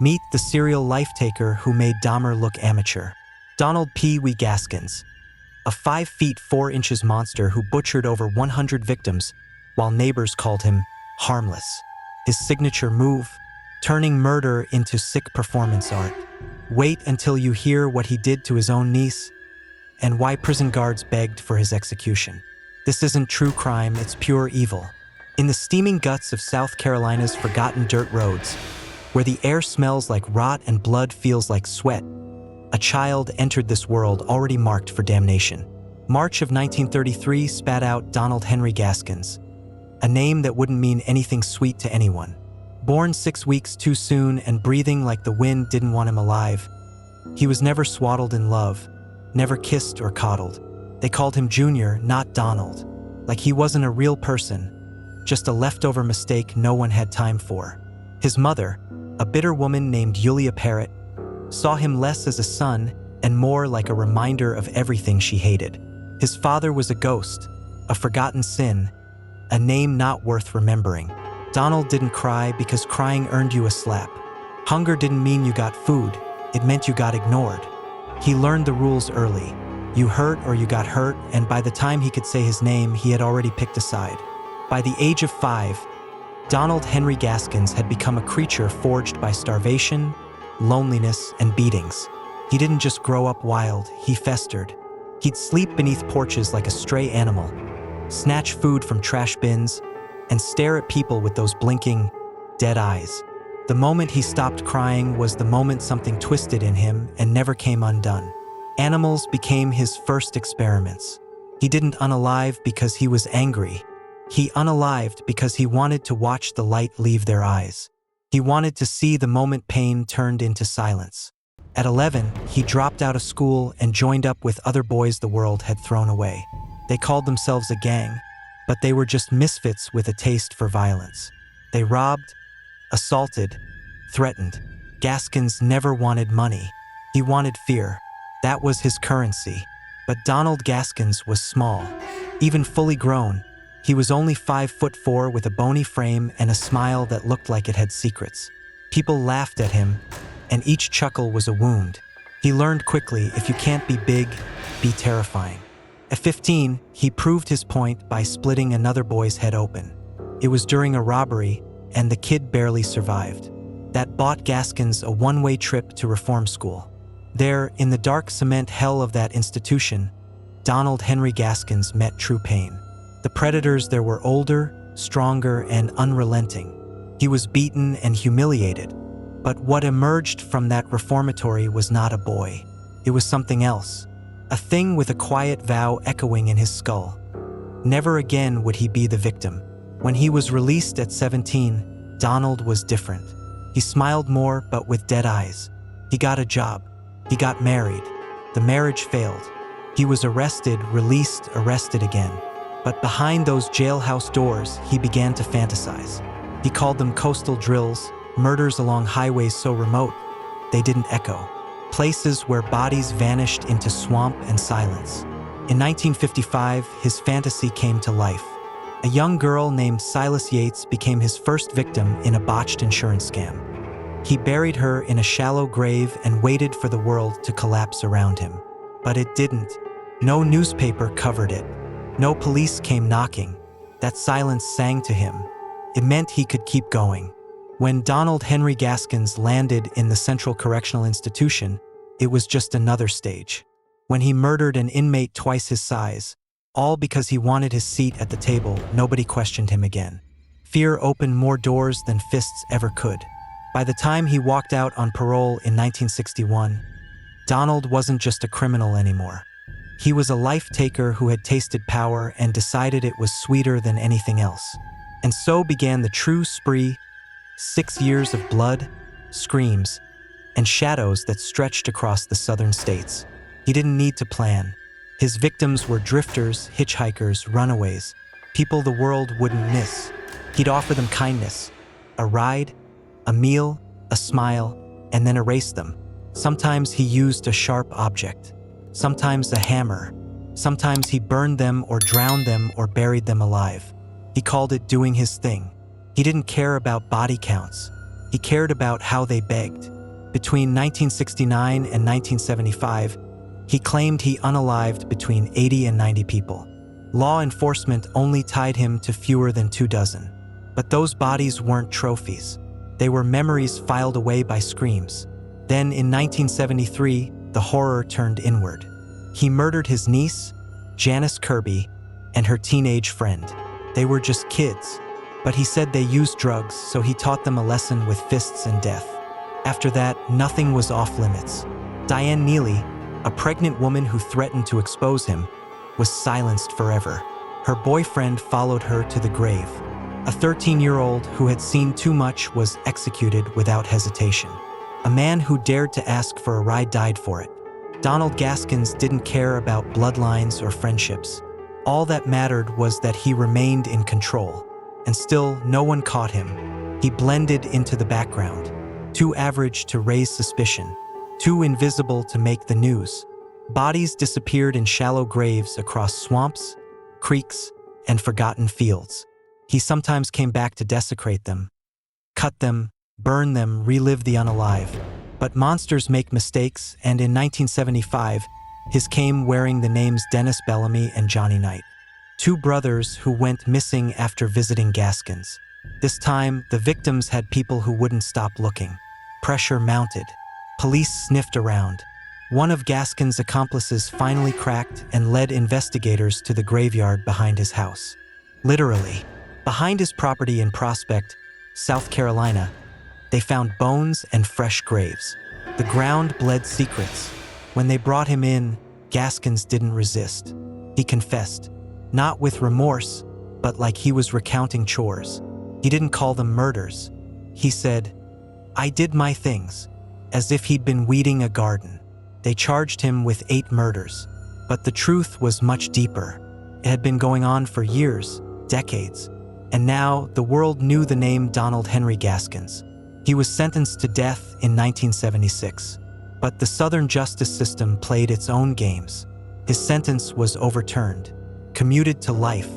Meet the serial life-taker who made Dahmer look amateur. Donald Pee Wee Gaskins, a 5 feet 4 inches monster who butchered over 100 victims while neighbors called him harmless. His signature move, turning murder into sick performance art. Wait until you hear what he did to his own niece and why prison guards begged for his execution. This isn't true crime, it's pure evil. In the steaming guts of South Carolina's forgotten dirt roads, where the air smells like rot and blood feels like sweat, a child entered this world already marked for damnation. March of 1933 spat out Donald Henry Gaskins, a name that wouldn't mean anything sweet to anyone. Born 6 weeks too soon and breathing like the wind didn't want him alive, he was never swaddled in love, never kissed or coddled. They called him Junior, not Donald, like he wasn't a real person, just a leftover mistake no one had time for. His mother, a bitter woman named Yulia Parrott, saw him less as a son and more like a reminder of everything she hated. His father was a ghost, a forgotten sin, a name not worth remembering. Donald didn't cry because crying earned you a slap. Hunger didn't mean you got food, it meant you got ignored. He learned the rules early. You hurt or you got hurt, and by the time he could say his name, he had already picked a side. By the age of 5, Donald Henry Gaskins had become a creature forged by starvation, loneliness, and beatings. He didn't just grow up wild, he festered. He'd sleep beneath porches like a stray animal, snatch food from trash bins, and stare at people with those blinking, dead eyes. The moment he stopped crying was the moment something twisted in him and never came undone. Animals became his first experiments. He didn't unalive because he was angry. He unalived because he wanted to watch the light leave their eyes. He wanted to see the moment pain turned into silence. At 11, he dropped out of school and joined up with other boys the world had thrown away. They called themselves a gang, but they were just misfits with a taste for violence. They robbed, assaulted, threatened. Gaskins never wanted money. He wanted fear. That was his currency. But Donald Gaskins was small. Even fully grown, he was only 5'4" with a bony frame and a smile that looked like it had secrets. People laughed at him, and each chuckle was a wound. He learned quickly, if you can't be big, be terrifying. At 15, he proved his point by splitting another boy's head open. It was during a robbery, and the kid barely survived. That bought Gaskins a one-way trip to reform school. There, in the dark cement hell of that institution, Donald Henry Gaskins met true pain. The predators there were older, stronger, and unrelenting. He was beaten and humiliated. But what emerged from that reformatory was not a boy. It was something else. A thing with a quiet vow echoing in his skull. Never again would he be the victim. When he was released at 17, Donald was different. He smiled more, but with dead eyes. He got a job. He got married. The marriage failed. He was arrested, released, arrested again. But behind those jailhouse doors, he began to fantasize. He called them coastal drills, murders along highways so remote, they didn't echo. Places where bodies vanished into swamp and silence. In 1955, his fantasy came to life. A young girl named Silas Yates became his first victim in a botched insurance scam. He buried her in a shallow grave and waited for the world to collapse around him. But it didn't. No newspaper covered it. No police came knocking. That silence sang to him. It meant he could keep going. When Donald Henry Gaskins landed in the Central Correctional Institution, it was just another stage. When he murdered an inmate twice his size, all because he wanted his seat at the table, nobody questioned him again. Fear opened more doors than fists ever could. By the time he walked out on parole in 1961, Donald wasn't just a criminal anymore. He was a life-taker who had tasted power and decided it was sweeter than anything else. And so began the true spree, 6 years of blood, screams, and shadows that stretched across the southern states. He didn't need to plan. His victims were drifters, hitchhikers, runaways, people the world wouldn't miss. He'd offer them kindness, a ride, a meal, a smile, and then erase them. Sometimes he used a sharp object, sometimes a hammer. Sometimes he burned them or drowned them or buried them alive. He called it doing his thing. He didn't care about body counts. He cared about how they begged. Between 1969 and 1975, he claimed he unalived between 80 and 90 people. Law enforcement only tied him to fewer than 2 dozen. But those bodies weren't trophies. They were memories filed away by screams. Then in 1973, the horror turned inward. He murdered his niece, Janice Kirby, and her teenage friend. They were just kids, but he said they used drugs, so he taught them a lesson with fists and death. After that, nothing was off limits. Diane Neely, a pregnant woman who threatened to expose him, was silenced forever. Her boyfriend followed her to the grave. A 13-year-old who had seen too much was executed without hesitation. A man who dared to ask for a ride died for it. Donald Gaskins didn't care about bloodlines or friendships. All that mattered was that he remained in control. And still, no one caught him. He blended into the background. Too average to raise suspicion. Too invisible to make the news. Bodies disappeared in shallow graves across swamps, creeks, and forgotten fields. He sometimes came back to desecrate them, cut them, burn them, relive the unalive. But monsters make mistakes, and in 1975, his came wearing the names Dennis Bellamy and Johnny Knight, 2 brothers who went missing after visiting Gaskins. This time, the victims had people who wouldn't stop looking. Pressure mounted. Police sniffed around. One of Gaskins' accomplices finally cracked and led investigators to the graveyard behind his house. Literally. Behind his property in Prospect, South Carolina, they found bones and fresh graves. The ground bled secrets. When they brought him in, Gaskins didn't resist. He confessed, not with remorse, but like he was recounting chores. He didn't call them murders. He said, "I did my things," as if he'd been weeding a garden. They charged him with 8 murders. But the truth was much deeper. It had been going on for years, decades. And now the world knew the name Donald Henry Gaskins. He was sentenced to death in 1976. But the Southern justice system played its own games. His sentence was overturned, commuted to life.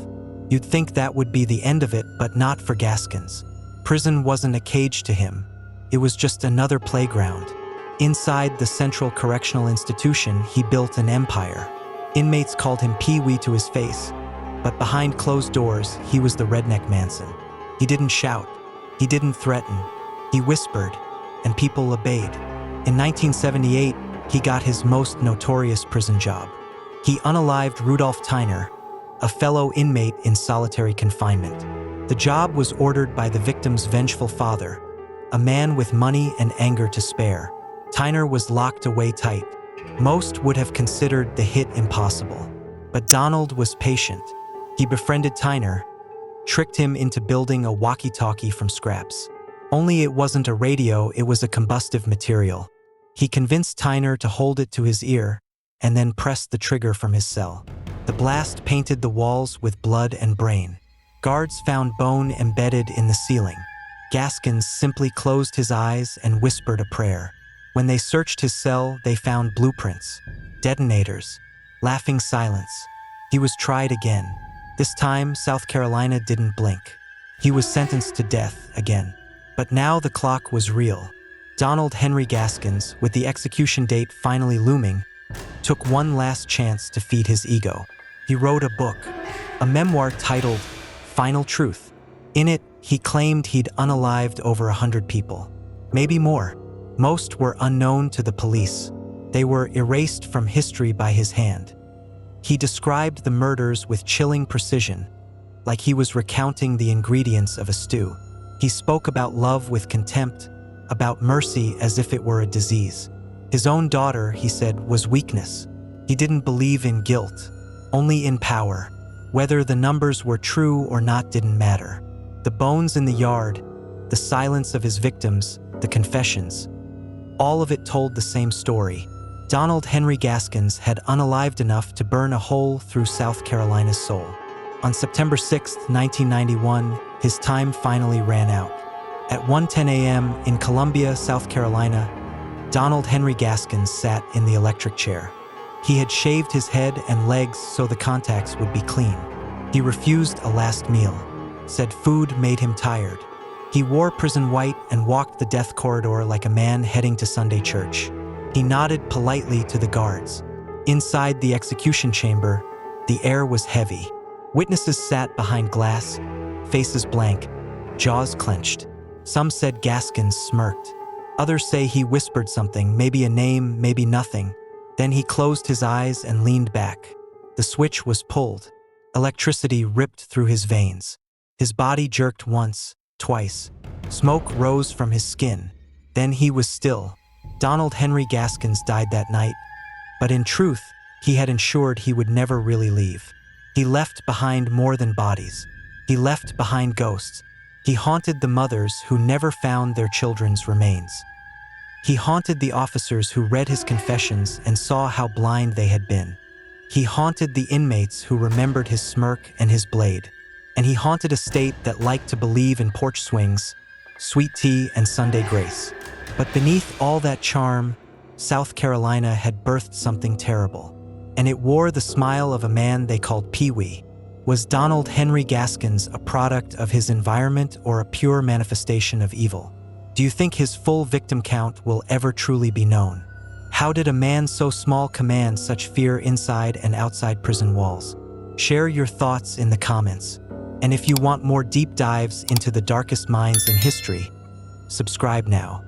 You'd think that would be the end of it, but not for Gaskins. Prison wasn't a cage to him. It was just another playground. Inside the Central Correctional Institution, he built an empire. Inmates called him Pee-wee to his face. But behind closed doors, he was the redneck Manson. He didn't shout. He didn't threaten. He whispered, and people obeyed. In 1978, he got his most notorious prison job. He unalived Rudolph Tyner, a fellow inmate in solitary confinement. The job was ordered by the victim's vengeful father, a man with money and anger to spare. Tyner was locked away tight. Most would have considered the hit impossible. But Donald was patient. He befriended Tyner, tricked him into building a walkie-talkie from scraps. Only it wasn't a radio, it was a combustive material. He convinced Tyner to hold it to his ear and then pressed the trigger from his cell. The blast painted the walls with blood and brain. Guards found bone embedded in the ceiling. Gaskins simply closed his eyes and whispered a prayer. When they searched his cell, they found blueprints, detonators, laughing silence. He was tried again. This time, South Carolina didn't blink. He was sentenced to death again. But now the clock was real. Donald Henry Gaskins, with the execution date finally looming, took one last chance to feed his ego. He wrote a book, a memoir titled Final Truth. In it, he claimed he'd unalived over 100 people, maybe more. Most were unknown to the police. They were erased from history by his hand. He described the murders with chilling precision, like he was recounting the ingredients of a stew. He spoke about love with contempt, about mercy as if it were a disease. His own daughter, he said, was weakness. He didn't believe in guilt, only in power. Whether the numbers were true or not didn't matter. The bones in the yard, the silence of his victims, the confessions, all of it told the same story. Donald Henry Gaskins had unalived enough to burn a hole through South Carolina's soul. On September 6, 1991, his time finally ran out. At 1:10 a.m. in Columbia, South Carolina, Donald Henry Gaskins sat in the electric chair. He had shaved his head and legs so the contacts would be clean. He refused a last meal, said food made him tired. He wore prison white and walked the death corridor like a man heading to Sunday church. He nodded politely to the guards. Inside the execution chamber, the air was heavy. Witnesses sat behind glass, faces blank, jaws clenched. Some said Gaskins smirked. Others say he whispered something, maybe a name, maybe nothing. Then he closed his eyes and leaned back. The switch was pulled. Electricity ripped through his veins. His body jerked once, twice. Smoke rose from his skin. Then he was still. Donald Henry Gaskins died that night, but in truth, he had ensured he would never really leave. He left behind more than bodies. He left behind ghosts. He haunted the mothers who never found their children's remains. He haunted the officers who read his confessions and saw how blind they had been. He haunted the inmates who remembered his smirk and his blade. And he haunted a state that liked to believe in porch swings, sweet tea, and Sunday grace. But beneath all that charm, South Carolina had birthed something terrible. And it wore the smile of a man they called Pee-wee. Was Donald Henry Gaskins a product of his environment or a pure manifestation of evil? Do you think his full victim count will ever truly be known? How did a man so small command such fear inside and outside prison walls? Share your thoughts in the comments. And if you want more deep dives into the darkest minds in history, subscribe now.